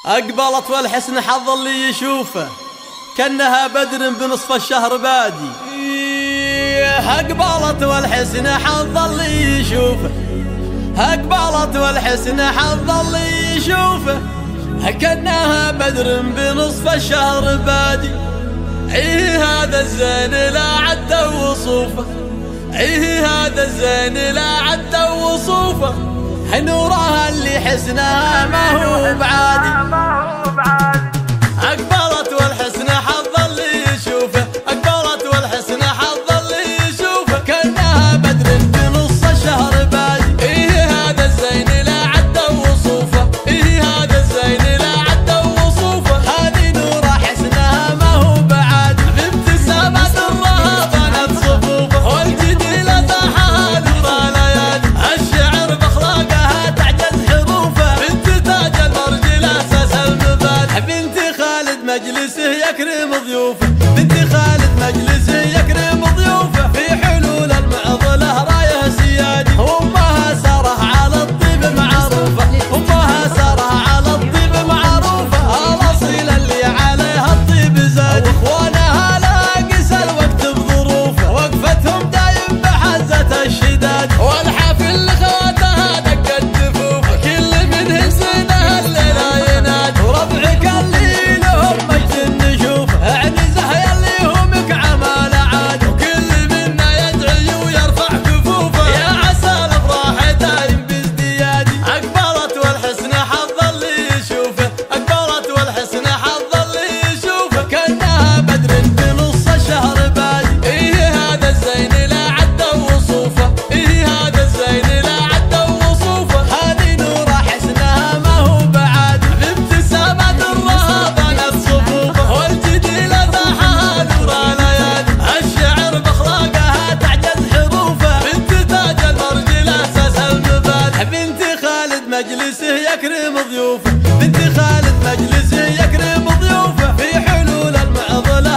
أقبلت والحسن حظ اللي يشوفه كأنها بدر بنصف الشهر بادي. أقبلت والحسن حظ اللي يشوفه، أقبلت والحسن حظ اللي يشوفه كأنها بدر بنصف الشهر بادي. عيه هذا الزين لا عد وصوفه، عيه هذا الزين لا عد وصوفه، نورها اللي حسنها ما هو بعادي. أقبلت والحسن حظ اللي يشوفه، أقبلت والحسن حظ اللي يشوفه كأنها بدر بنص الشهر بادي. إيه هذا الزين لا عد وصوفه، إيه هذا الزين لا عد وصوفه، هذه نور حسنها ما هو بعادي. بابتسامات الله بنت صفوفه، والجديلة صاحها نور ليالي. الشعر بأخلاقها تعجز حروفه، بنت تاج المرجل أساس المبادئ. بنت خالد مجلسه يكرم ضيوفه، بنت خالد مجلسه يكرم ضيوفه، في حلول المعضلة رايه سيادي. أمها ساره على الطيب معروفة، أمها ساره على الطيب معروفة، الأصيل اللي عليها الطيب زاد. وأخوانها لا قس الوقت بظروفه، وقفتهم دايم بحزة الشداد. والحفل لخواتها دقت جفوفه، كل منهم سنها الليلة ينادي. وربعك اللي لهم مجد نشوفه، عنزه يلي همك عمال عاد. وكل منا يدعي ويرفع كفوفه، يا عسى الافراح دايم بازديادي. أقبلت والحسن حظ اللي يشوفه، أقبلت والحسن حظ اللي يشوفه كأنها بدر بنص الشهر بادي. إيه هذا الزين لا عد وصوفه، إيه هذا الزين لا عد وصوفه، هذه نور حسنها ما هو بعادي. بابتسامات الله بنت صفوفه، والجديلة صاحها نور ليالي. الشعر بأخلاقها تعجز حروفه، بنت تاج المرجل أساس المبادئ. بنت خالد مجلسه يكرم ضيوفه، بنت خالد مجلسه يكرم ضيوفه، في حلول المعضلة